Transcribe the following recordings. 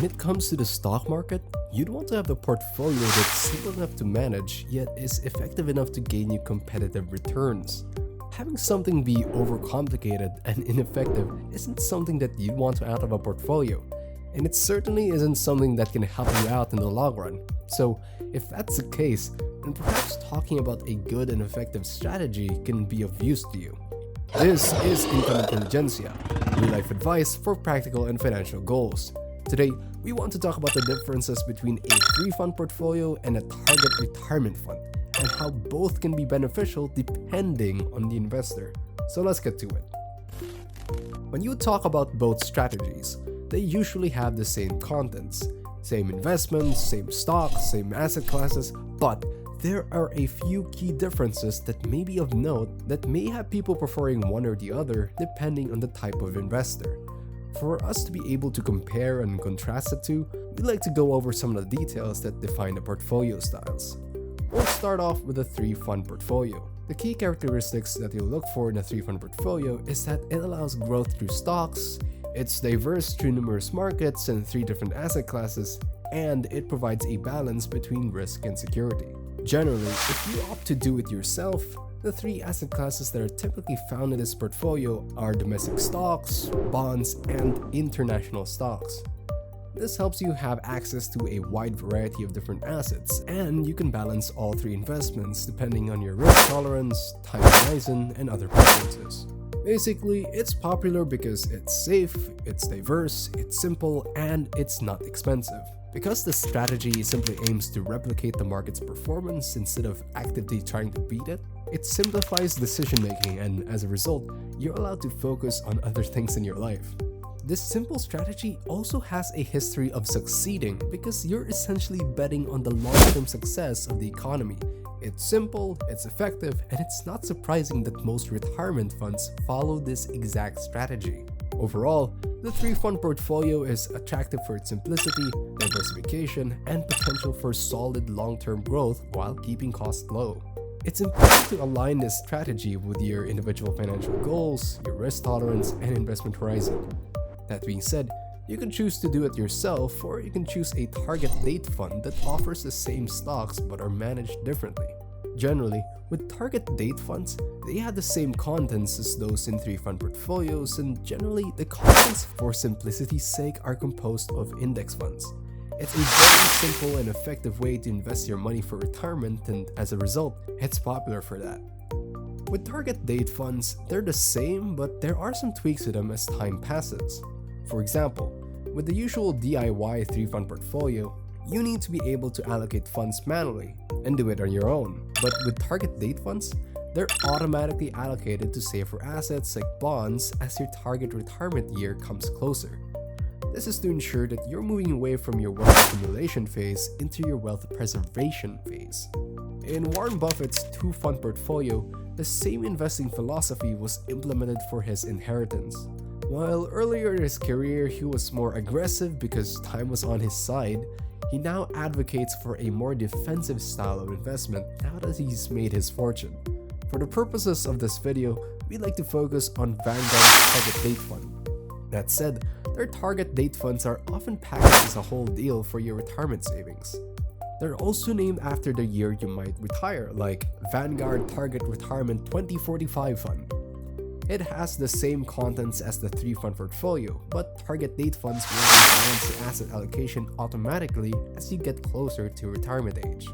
When it comes to the stock market, you'd want to have a portfolio that's simple enough to manage, yet is effective enough to gain you competitive returns. Having something be overcomplicated and ineffective isn't something that you'd want to out of a portfolio, and it certainly isn't something that can help you out in the long run. So, if that's the case, then perhaps talking about a good and effective strategy can be of use to you. This is Intelligentsia, real-life advice for practical and financial goals. Today, we want to talk about the differences between a free-fund portfolio and a target retirement fund, and how both can be beneficial depending on the investor. So let's get to it. When you talk about both strategies, they usually have the same contents, same investments, same stocks, same asset classes, but there are a few key differences that may be of note that may have people preferring one or the other depending on the type of investor. For us to be able to compare and contrast the two, we'd like to go over some of the details that define the portfolio styles. We'll start off with a 3-fund portfolio. The key characteristics that you'll look for in a 3-fund portfolio is that it allows growth through stocks, it's diverse through numerous markets and 3 different asset classes, and it provides a balance between risk and security. Generally, if you opt to do it yourself, the 3 asset classes that are typically found in this portfolio are domestic stocks, bonds, and international stocks. This helps you have access to a wide variety of different assets, and you can balance all 3 investments depending on your risk tolerance, time horizon, and other preferences. Basically, it's popular because it's safe, it's diverse, it's simple, and it's not expensive. Because the strategy simply aims to replicate the market's performance instead of actively trying to beat it, it simplifies decision making, and as a result, you're allowed to focus on other things in your life. This simple strategy also has a history of succeeding because you're essentially betting on the long-term success of the economy. It's simple, it's effective, and it's not surprising that most retirement funds follow this exact strategy. Overall, the 3-fund portfolio is attractive for its simplicity, diversification, and potential for solid long-term growth while keeping costs low. It's important to align this strategy with your individual financial goals, your risk tolerance, and investment horizon. That being said, you can choose to do it yourself, or you can choose a target date fund that offers the same stocks but are managed differently. Generally, with target date funds, they have the same contents as those in 3-fund portfolios, and generally, the contents for simplicity's sake are composed of index funds. It's a very simple and effective way to invest your money for retirement, and as a result, it's popular for that. With target date funds, they're the same, but there are some tweaks to them as time passes. For example, with the usual DIY 3-fund portfolio, you need to be able to allocate funds manually and do it on your own. But with target date funds, they're automatically allocated to safer assets like bonds as your target retirement year comes closer. This is to ensure that you're moving away from your wealth accumulation phase into your wealth preservation phase. In Warren Buffett's 2-fund portfolio, the same investing philosophy was implemented for his inheritance. While earlier in his career he was more aggressive because time was on his side, he now advocates for a more defensive style of investment now that he's made his fortune. For the purposes of this video, we'd like to focus on Vanguard's target date fund. That said, their target date funds are often packaged as a whole deal for your retirement savings. They're also named after the year you might retire, like Vanguard Target Retirement 2045 Fund. It has the same contents as the 3-fund portfolio, but target date funds will balance the asset allocation automatically as you get closer to retirement age.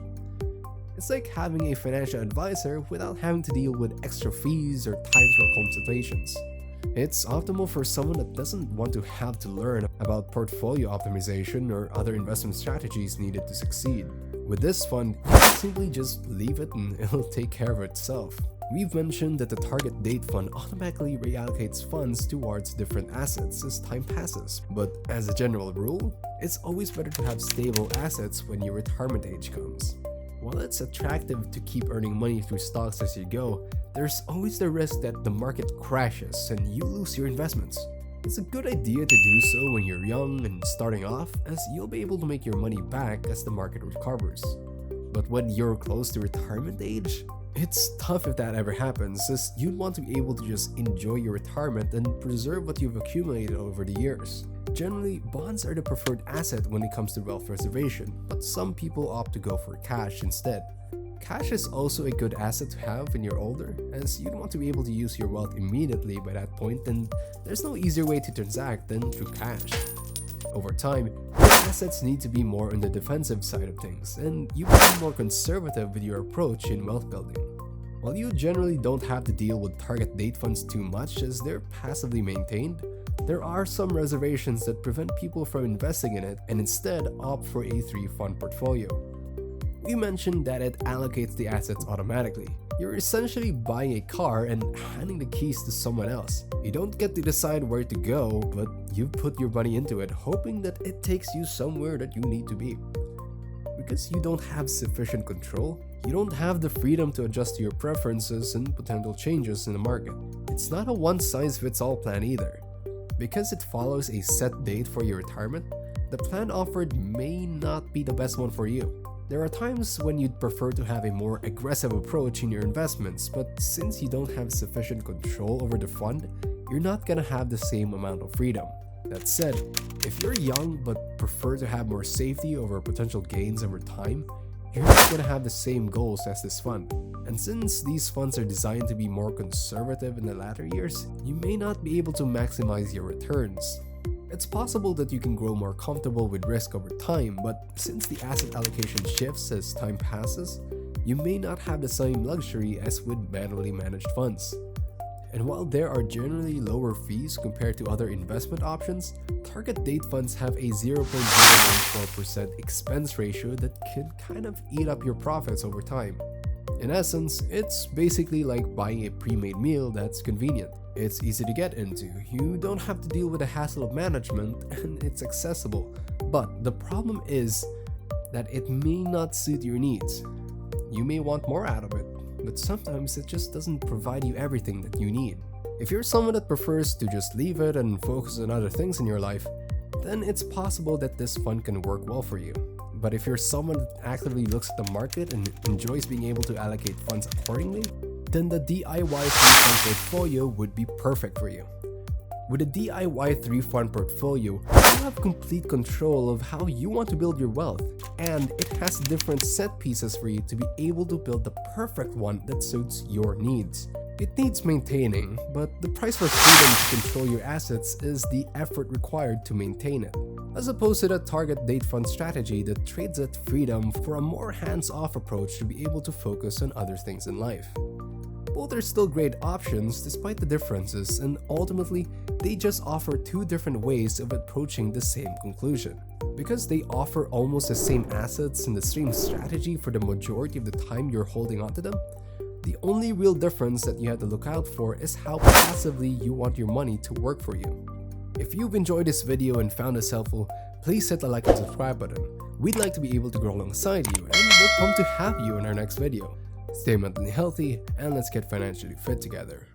It's like having a financial advisor without having to deal with extra fees or time for consultations. It's optimal for someone that doesn't want to have to learn about portfolio optimization or other investment strategies needed to succeed. With this fund, you can simply just leave it and it'll take care of itself. We've mentioned that the target date fund automatically reallocates funds towards different assets as time passes, but as a general rule, it's always better to have stable assets when your retirement age comes. While it's attractive to keep earning money through stocks as you go, there's always the risk that the market crashes and you lose your investments. It's a good idea to do so when you're young and starting off, as you'll be able to make your money back as the market recovers. But when you're close to retirement age, it's tough if that ever happens, as you'd want to be able to just enjoy your retirement and preserve what you've accumulated over the years. Generally, bonds are the preferred asset when it comes to wealth preservation, but some people opt to go for cash instead. Cash is also a good asset to have when you're older, as you'd want to be able to use your wealth immediately by that point, and there's no easier way to transact than through cash. Over time, your assets need to be more on the defensive side of things, and you become more conservative with your approach in wealth building. While you generally don't have to deal with target date funds too much as they're passively maintained, there are some reservations that prevent people from investing in it and instead opt for a 3-fund portfolio. We mentioned that it allocates the assets automatically. You're essentially buying a car and handing the keys to someone else. You don't get to decide where to go, but you put your money into it, hoping that it takes you somewhere that you need to be. Because you don't have sufficient control, you don't have the freedom to adjust to your preferences and potential changes in the market. It's not a one-size-fits-all plan either. Because it follows a set date for your retirement, the plan offered may not be the best one for you. There are times when you'd prefer to have a more aggressive approach in your investments, but since you don't have sufficient control over the fund, you're not gonna have the same amount of freedom. That said, if you're young but prefer to have more safety over potential gains over time, you're not gonna have the same goals as this fund. And since these funds are designed to be more conservative in the latter years, you may not be able to maximize your returns. It's possible that you can grow more comfortable with risk over time, but since the asset allocation shifts as time passes, you may not have the same luxury as with manually managed funds. And while there are generally lower fees compared to other investment options, target date funds have a 0.014% expense ratio that can kind of eat up your profits over time. In essence, it's basically like buying a pre-made meal that's convenient. It's easy to get into, you don't have to deal with the hassle of management, and it's accessible. But the problem is that it may not suit your needs. You may want more out of it, but sometimes it just doesn't provide you everything that you need. If you're someone that prefers to just leave it and focus on other things in your life, then it's possible that this fund can work well for you. But if you're someone that actively looks at the market and enjoys being able to allocate funds accordingly, then the DIY 3-fund portfolio would be perfect for you. With a DIY 3-fund portfolio, you have complete control of how you want to build your wealth, and it has different set pieces for you to be able to build the perfect one that suits your needs. It needs maintaining, but the price for freedom to control your assets is the effort required to maintain it, as opposed to the target date fund strategy that trades that freedom for a more hands-off approach to be able to focus on other things in life. Both are still great options despite the differences, and ultimately, they just offer two different ways of approaching the same conclusion. Because they offer almost the same assets and the same strategy for the majority of the time you're holding onto them, the only real difference that you have to look out for is how passively you want your money to work for you. If you've enjoyed this video and found this helpful, please hit the like and subscribe button. We'd like to be able to grow alongside you, and we'll come to have you in our next video. Stay mentally healthy, and let's get financially fit together.